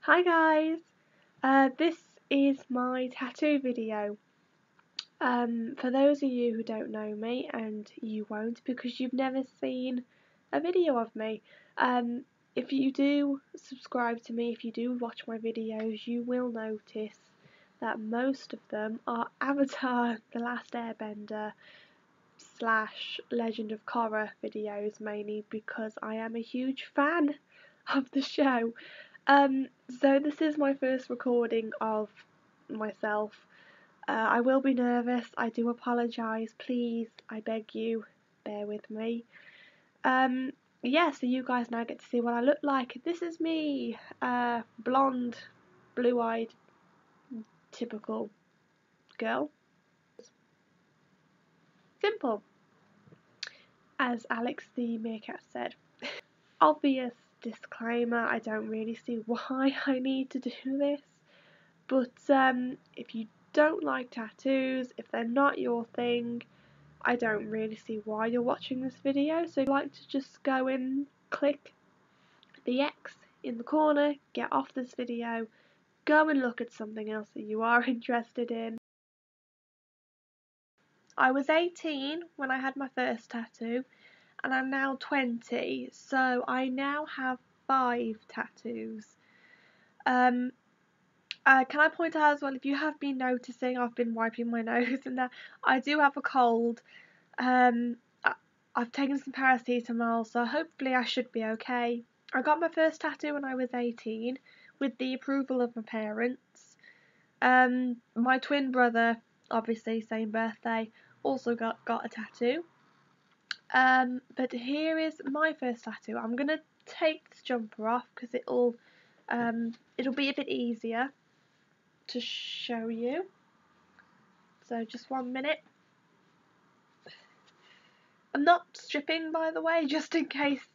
Hi guys, this is my tattoo video. For those of you who don't know me, and you won't because you've never seen a video of me, if you do subscribe to me, if you do watch my videos, you will notice that most of them are Avatar: The Last Airbender / Legend of Korra videos, mainly because I am a huge fan of the show. So this is my first recording of myself. I will be nervous, I do apologise, please, I beg you, bear with me. Yeah, so you guys now get to see what I look like. This is me, blonde, blue-eyed, typical girl. Simple, as Alex the meerkat said. Obvious disclaimer, I don't really see why I need to do this, but if you don't like tattoos, if they're not your thing, I don't really see why you're watching this video. So if you'd like to just go and click the X in the corner, get off this video, go and look at something else that you are interested in. I was 18 when I had my first tattoo, and I'm now 20, so I now have 5 tattoos. Can I point out as well, if you have been noticing, I've been wiping my nose and that I do have a cold. I've taken some paracetamol, so hopefully I should be okay. I got my first tattoo when I was 18, with the approval of my parents. My twin brother, obviously same birthday, also got a tattoo. But here is my first tattoo. I'm gonna take this jumper off because it'll be a bit easier to show you. So just 1 minute. I'm not stripping, by the way, just in case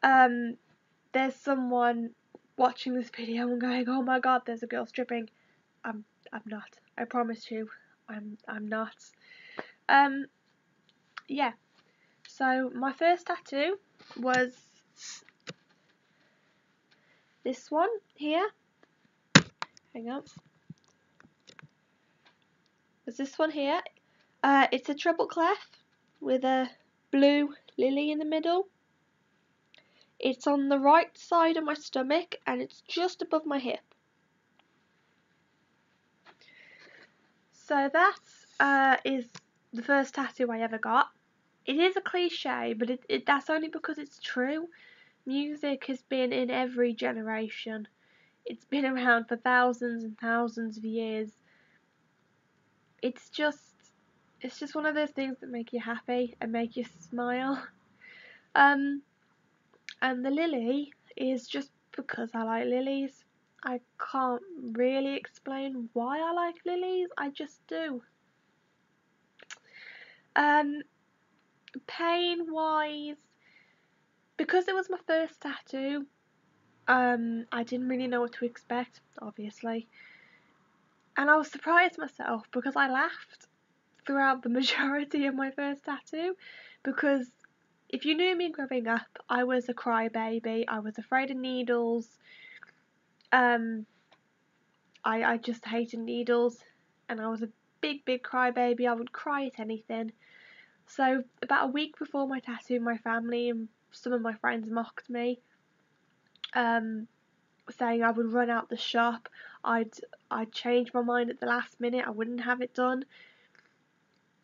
there's someone watching this video and going, "Oh my god, there's a girl stripping." I'm not. I promise you, I'm not. Yeah. So my first tattoo was this one here. Hang on. Was this one here? It's a treble clef with a blue lily in the middle. It's on the right side of my stomach and it's just above my hip. So that is the first tattoo I ever got. It is a cliche, but that's only because it's true. Music has been in every generation. It's been around for thousands and thousands of years. It's just one of those things that make you happy and make you smile. And the lily is just because I like lilies. I can't really explain why I like lilies, I just do. Pain wise, because it was my first tattoo, I didn't really know what to expect, obviously. And I was surprised myself because I laughed throughout the majority of my first tattoo, because if you knew me growing up, I was a crybaby. I was afraid of needles. I just hated needles, and I was a big crybaby. I would cry at anything. So about a week before my tattoo, my family and some of my friends mocked me, saying I would run out the shop. I'd change my mind at the last minute. I wouldn't have it done,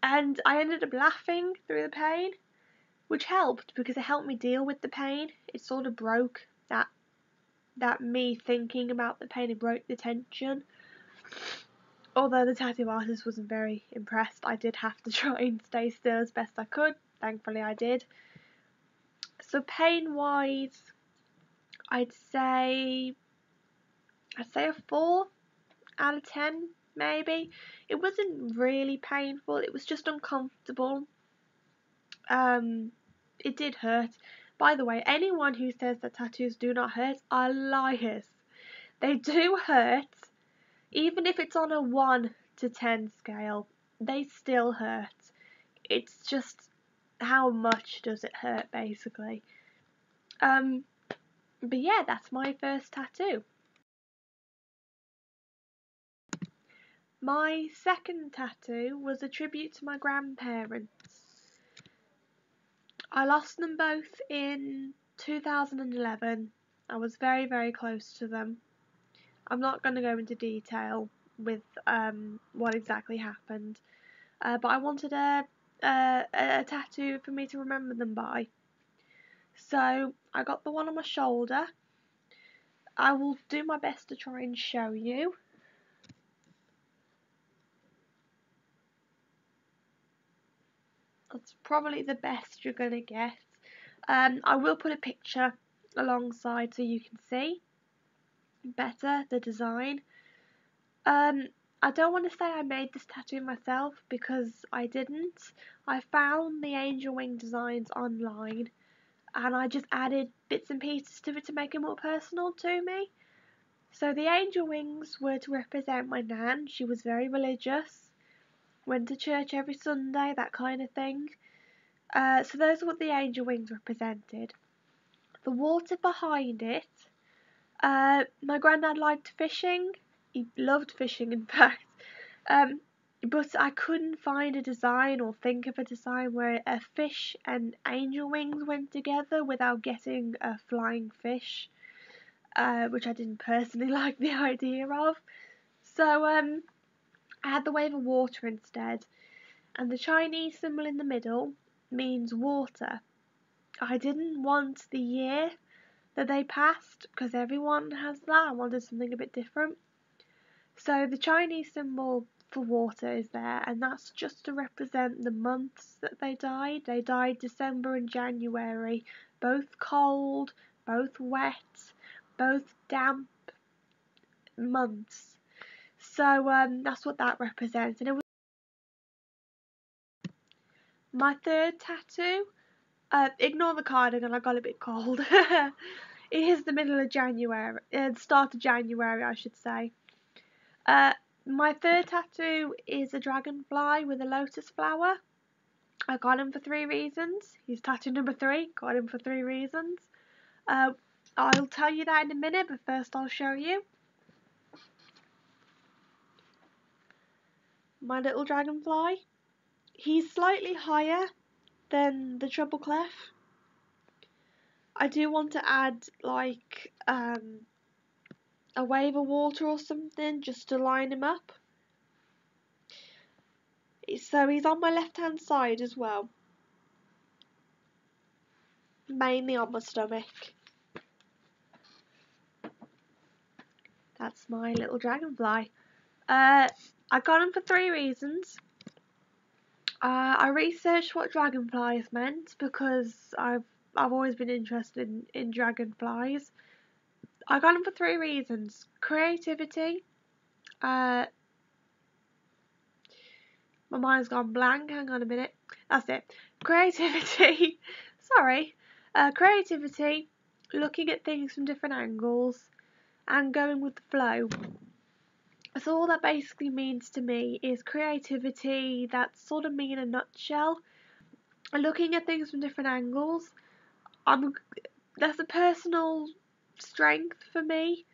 and I ended up laughing through the pain, which helped because it helped me deal with the pain. It sort of broke that me thinking about the pain. It broke the tension. Although the tattoo artist wasn't very impressed, I did have to try and stay still as best I could. Thankfully I did. So pain wise, I'd say a 4 out of 10 maybe. It wasn't really painful, it was just uncomfortable. It did hurt. By the way, anyone who says that tattoos do not hurt are liars. They do hurt. Even if it's on a 1 to 10 scale, they still hurt. It's just how much does it hurt, basically. But yeah, that's my first tattoo. My second tattoo was a tribute to my grandparents. I lost them both in 2011. I was very, very close to them. I'm not going to go into detail with what exactly happened, but I wanted a tattoo for me to remember them by. So I got the one on my shoulder. I will do my best to try and show you. That's probably the best you're going to get. I will put a picture alongside so you can see better the design. I don't want to say I made this tattoo myself because I didn't. I found the angel wing designs online and I just added bits and pieces to it to make it more personal to me. So the angel wings were to represent my nan. She was very religious, went to church every Sunday, that kind of thing. So those are what the angel wings represented. The water behind it, my granddad liked fishing. He loved fishing, in fact. But I couldn't find a design or think of a design where a fish and angel wings went together without getting a flying fish, which I didn't personally like the idea of. So I had the wave of water instead, and the Chinese symbol in the middle means water. I didn't want the year that they passed because everyone has that. I wanted something a bit different. So the Chinese symbol for water is there, and that's just to represent the months that they died. They died December and January, both cold, both wet, both damp months. So that's what that represents. And it was my third tattoo. Ignore the cardigan, I got a bit cold. It is the middle of January, start of January, I should say. My third tattoo is a dragonfly with a lotus flower. I got him for 3 reasons. He's tattoo number 3. Got him for 3 reasons. I'll tell you that in a minute, but first I'll show you my little dragonfly. He's slightly higher than the treble clef. I do want to add like a wave of water or something just to line him up. So he's on my left hand side as well, mainly on my stomach. That's my little dragonfly. I got him for 3 reasons. I researched what dragonflies meant because I've always been interested in dragonflies. I got him for 3 reasons. Creativity. My mind's gone blank. Hang on a minute. That's it. Creativity. Sorry. Creativity. Looking at things from different angles and going with the flow. So all that basically means to me is creativity. That's sort of me in a nutshell. Looking at things from different angles. That's a personal strength for me.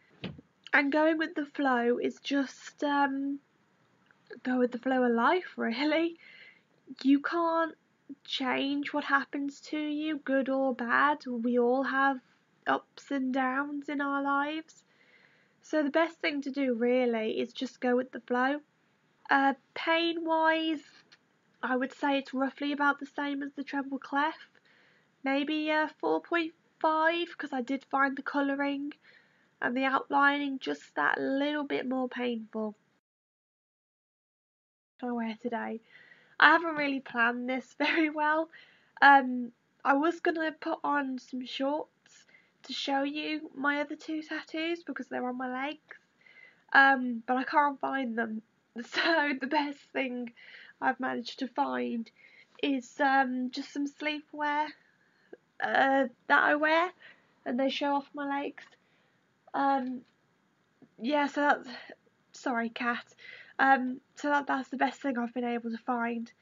And going with the flow is just go with the flow of life, really. You can't change what happens to you, good or bad. We all have ups and downs in our lives. So the best thing to do really is just go with the flow. Pain wise, I would say it's roughly about the same as the treble clef. Maybe 4.5 because I did find the colouring and the outlining just that little bit more painful. I wear today. I haven't really planned this very well. I was gonna put on some shorts to show you my other 2 tattoos because they're on my legs. But I can't find them. So the best thing I've managed to find is just some sleepwear that I wear, and they show off my legs. Yeah, so that's, sorry cat. So that's the best thing I've been able to find.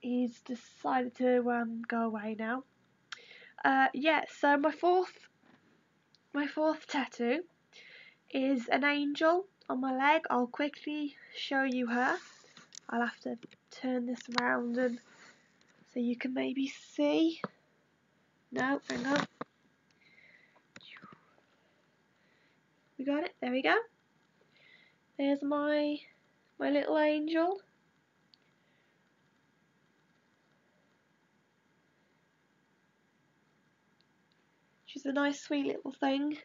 He's decided to go away now. Yeah, so my fourth tattoo is an angel. on my leg. I'll quickly show you her. I'll have to turn this around and so you can maybe see. No, hang on. We got it. There we go. There's my little angel. She's a nice, sweet little thing.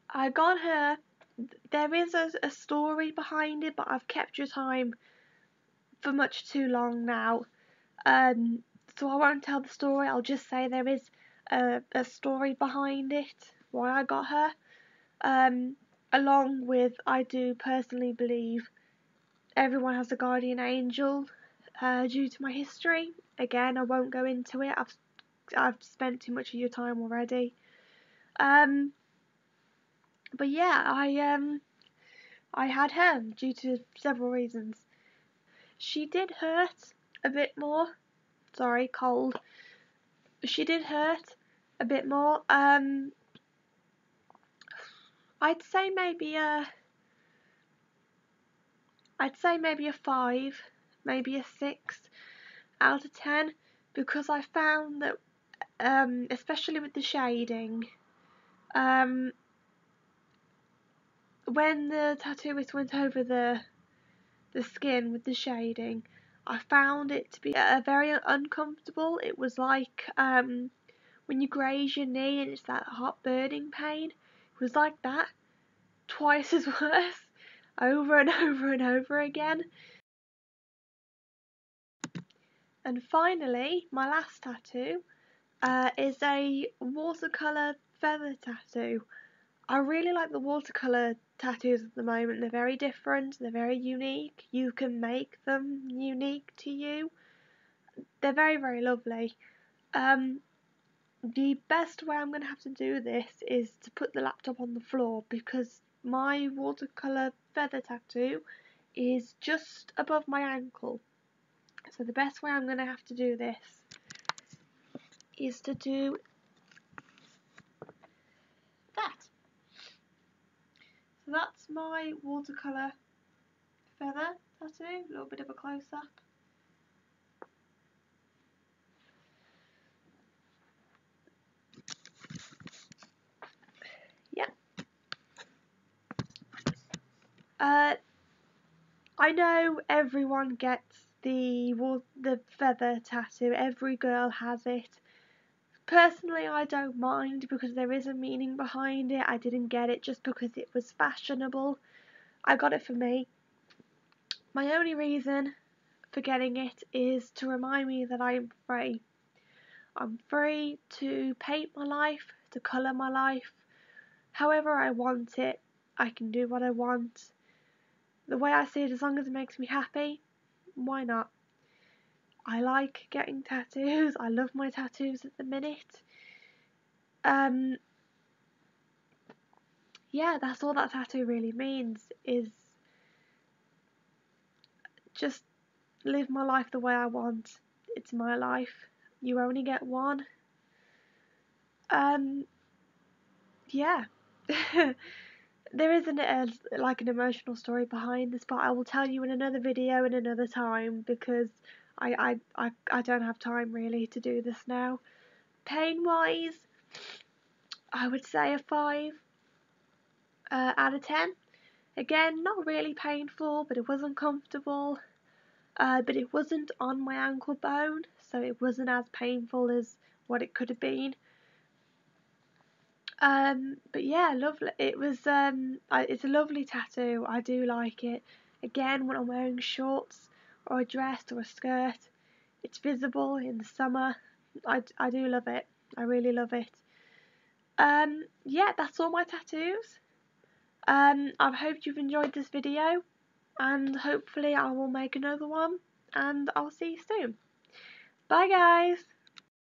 I got her. There is a story behind it, but I've kept your time for much too long now. So I won't tell the story. I'll just say there is a story behind it, why I got her. Along with, I do personally believe everyone has a guardian angel due to my history. Again, I won't go into it. I've spent too much of your time already. But yeah, I had her due to several reasons. She did hurt a bit more. Sorry, cold. She did hurt a bit more. I'd say maybe a 5, maybe a 6 out of 10, because I found that, especially with the shading, when the tattooist went over the skin with the shading, I found it to be very uncomfortable. It was like when you graze your knee and it's that hot burning pain. It was like that, twice as worse, over and over and over again. And finally, my last tattoo is a watercolour feather tattoo. I really like the watercolour tattoos at the moment. They're very different, they're very unique. You can make them unique to you. They're very, very lovely. The best way I'm going to have to do this is to put the laptop on the floor, because my watercolour feather tattoo is just above my ankle. So the best way I'm going to have to do this is to do that. So that's my watercolour feather tattoo, a little bit of a close-up. Yeah. I know everyone gets the feather tattoo. Every girl has it. Personally, I don't mind because there is a meaning behind it. I didn't get it just because it was fashionable. I got it for me. My only reason for getting it is to remind me that I am free. I'm free to paint my life, to colour my life, however I want it. I can do what I want. The way I see it, as long as it makes me happy, why not? I like getting tattoos. I love my tattoos at the minute. Yeah, that's all that tattoo really means, is just live my life the way I want. It's my life. You only get one. Yeah. There isn't like an emotional story behind this, but I will tell you in another video in another time, because I don't have time really to do this now. Pain wise, I would say a 5 out of 10. Again, not really painful, but it was uncomfortable. But it wasn't on my ankle bone, so it wasn't as painful as what it could have been. But yeah, lovely. It was it's a lovely tattoo. I do like it. Again, when I'm wearing shorts or a dress or a skirt, it's visible in the summer. I do love it. I really love it. Yeah, that's all my tattoos. I hope you've enjoyed this video, and hopefully I will make another one, and I'll see you soon. Bye guys!